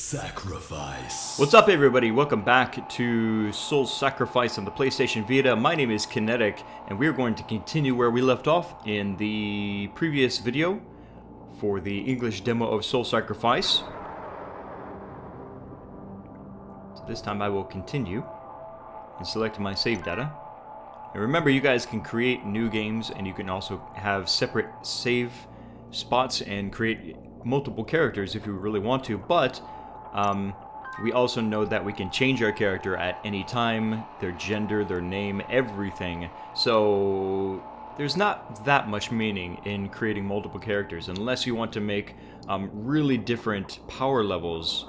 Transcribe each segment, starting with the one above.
Sacrifice. What's up, everybody? Welcome back to Soul Sacrifice on the PlayStation Vita. My name is Kinetic, and we're going to continue where we left off in the previous video for the English demo of Soul Sacrifice. So this time I will continue and select my save data. And remember, you guys can create new games, and you can also have separate save spots and create multiple characters if you really want to, but we also know that we can change our character at any time, their gender, their name, everything. So there's not that much meaning in creating multiple characters unless you want to make really different power levels,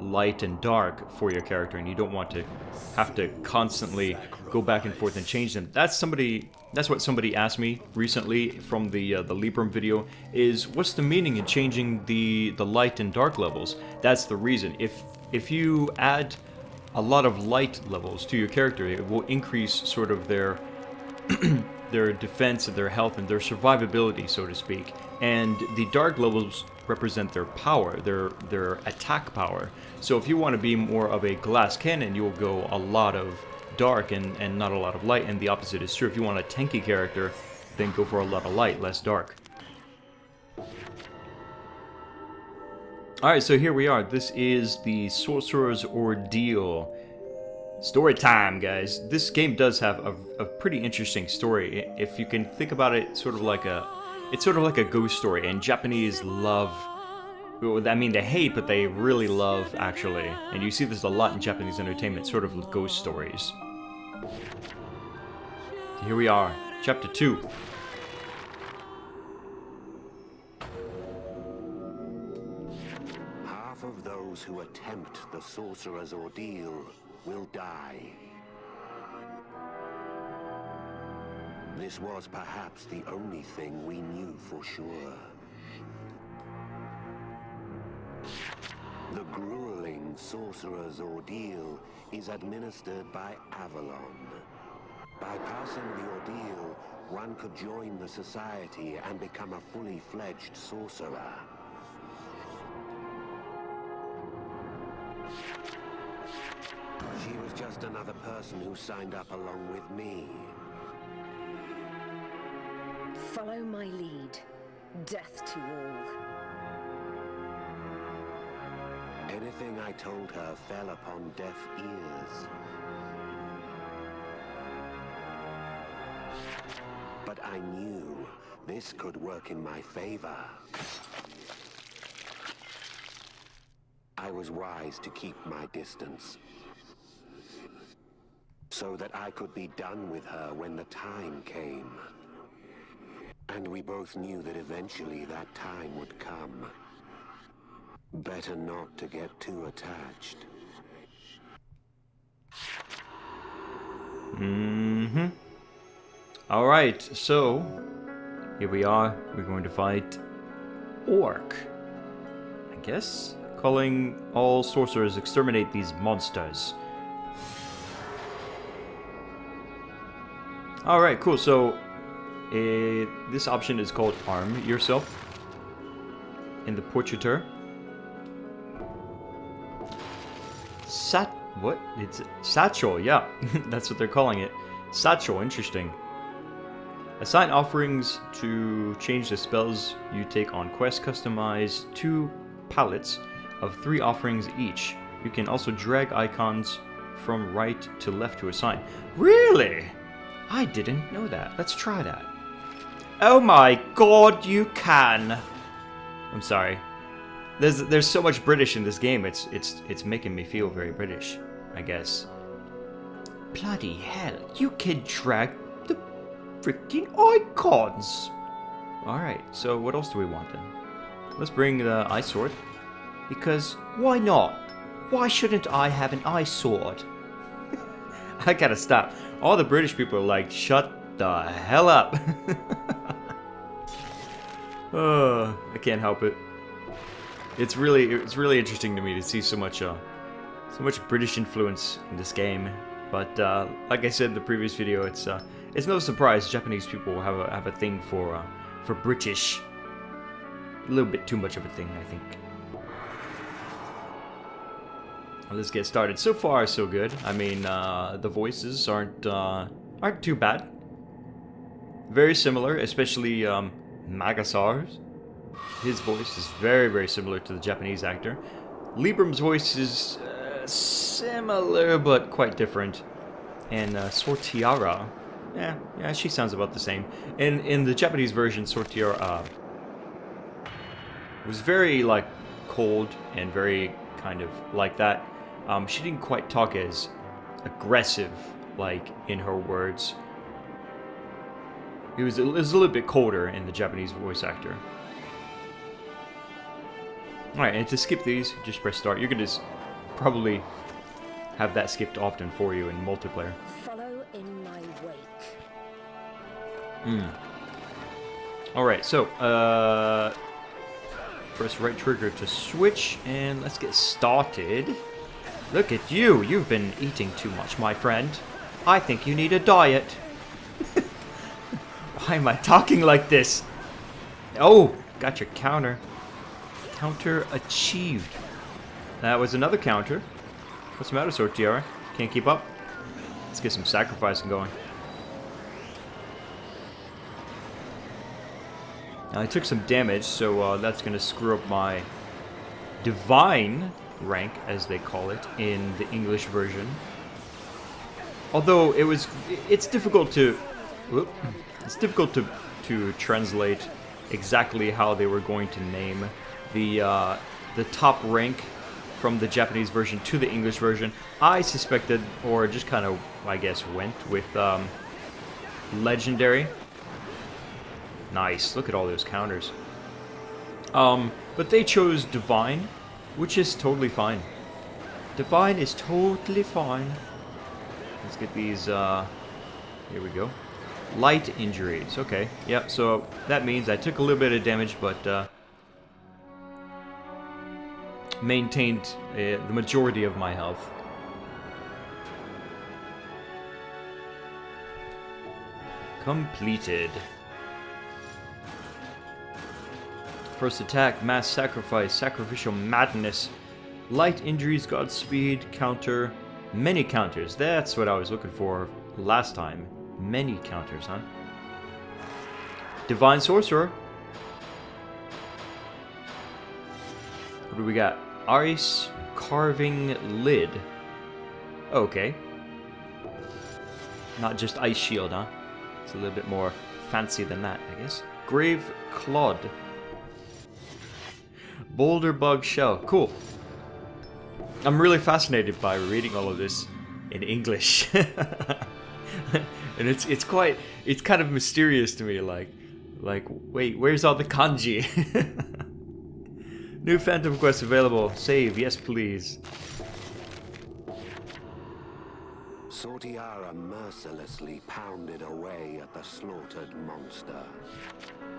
light and dark, for your character, and you don't want to have to constantly go back and forth and change them. That's what somebody asked me recently from the Libram video, is what's the meaning in changing the light and dark levels? That's the reason. If you add a lot of light levels to your character, it will increase sort of their their defense and their health and their survivability, so to speak. And the dark levels represent their power, their attack power. So if you want to be more of a glass cannon, you'll go a lot of dark and not a lot of light, and the opposite is true. If you want a tanky character, then go for a lot of light, less dark. Alright, so here we are. This is the Sorcerer's Ordeal. Story time, guys. This game does have a pretty interesting story. If you can think about it, it's sort of like a ghost story, and Japanese love, I mean, they hate, but they really love, actually. And you see this a lot in Japanese entertainment, sort of ghost stories. Here we are, Chapter 2. Half of those who attempt the Sorcerer's Ordeal will die. This was perhaps the only thing we knew for sure. The grueling Sorcerer's Ordeal is administered by Avalon. By passing the ordeal, one could join the society and become a fully fledged sorcerer. She was just another person who signed up along with me. Follow my lead. Death to all. Anything I told her fell upon deaf ears. But I knew this could work in my favor. I was wise to keep my distance, so that I could be done with her when the time came. And we both knew that eventually that time would come. Better not to get too attached. Alright, so here we are. We're going to fight Orc, I guess? Calling all sorcerers, exterminate these monsters. Alright, cool. So this option is called Arm Yourself in the Portraiture. What? It's Satchel, yeah. That's what they're calling it. Satchel, interesting. Assign offerings to change the spells you take on quest. Customize 2 palettes of 3 offerings each. You can also drag icons from right to left to assign. Really? I didn't know that. Let's try that. Oh my god, you can! I'm sorry. There's so much British in this game. It's making me feel very British, I guess. Bloody hell! You can drag the freaking icons. All right. So what else do we want then? Let's bring the ice sword, because why not? Why shouldn't I have an ice sword? I gotta stop. All the British people are like, shut the hell up. I can't help it. It's really interesting to me to see so much British influence in this game. But like I said in the previous video, it's no surprise Japanese people have a thing for British. A little bit too much of a thing, I think. Let's get started. So far, so good. I mean, the voices aren't too bad. Very similar, especially Magasar's. His voice is very, very similar to the Japanese actor. Libram's voice is similar, but quite different. And Sortiara, yeah, she sounds about the same. In the Japanese version, Sortiara was very like cold and very kind of like that. She didn't quite talk as aggressive, like in her words. It was a little bit colder in the Japanese voice actor. Alright, and to skip these, just press start. You're going to probably have that skipped often for you in multiplayer. Follow in my wake. Alright, so, press right trigger to switch, and let's get started. Look at you! You've been eating too much, my friend. I think you need a diet. Why am I talking like this? Oh, got your counter. Counter achieved. That was another counter. What's the matter, Sortiara? Can't keep up? Let's get some sacrificing going. Now, I took some damage, so that's going to screw up my divine rank, as they call it, in the English version. Although it's difficult to... It's difficult to translate exactly how they were going to name the top rank from the Japanese version to the English version. I suspected, or just kind of, I guess, went with legendary. Nice, look at all those counters. But they chose divine, which is totally fine. Divine is totally fine. Let's get these, here we go. Light injuries, okay. Yep, so that means I took a little bit of damage, but maintained the majority of my health. Completed. First attack, mass sacrifice, sacrificial madness, light injuries, Godspeed, counter, many counters. That's what I was looking for last time. Many counters, huh? Divine Sorcerer. What do we got? Ice carving lid. Okay. Not just ice shield, huh? It's a little bit more fancy than that, I guess. Grave clod. Boulder bug shell. Cool. I'm really fascinated by reading all of this in English. And it's kind of mysterious to me, like wait, where's all the kanji? New Phantom Quest available. Save, yes please. Sortiara mercilessly pounded away at the slaughtered monster.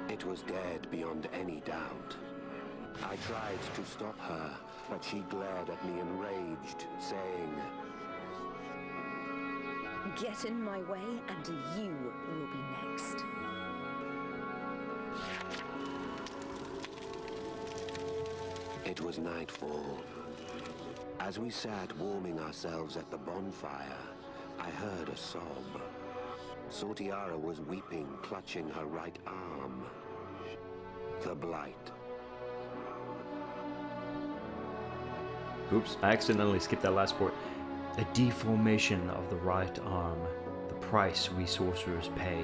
It was dead beyond any doubt. I tried to stop her, but she glared at me enraged, saying, Get in my way and you will be next. It was nightfall. As we sat warming ourselves at the bonfire, I heard a sob. Sortiara was weeping, clutching her right arm. The blight. Oops, I accidentally skipped that last part. A deformation of the right arm. The price we sorcerers pay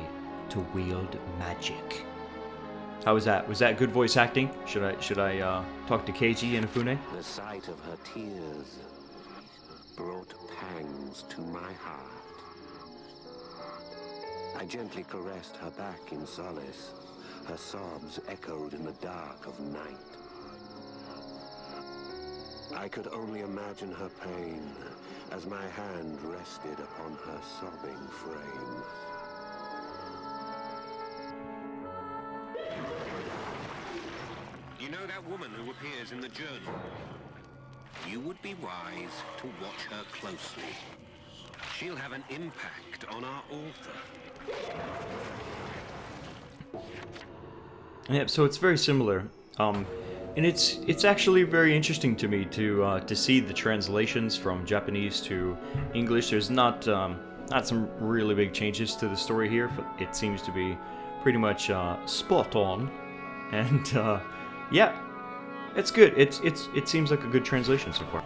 to wield magic. How was that? Was that good voice acting? Should I talk to Keiji Inafune? The sight of her tears brought pangs to my heart. I gently caressed her back in solace. Her sobs echoed in the dark of night. I could only imagine her pain as my hand rested upon her sobbing frame. You know that woman who appears in the journal? You would be wise to watch her closely. She'll have an impact on our author. Yeah, so it's very similar. And it's actually very interesting to me to see the translations from Japanese to English. There's not some really big changes to the story here, but it seems to be pretty much spot on. And yeah, it's good. It seems like a good translation so far.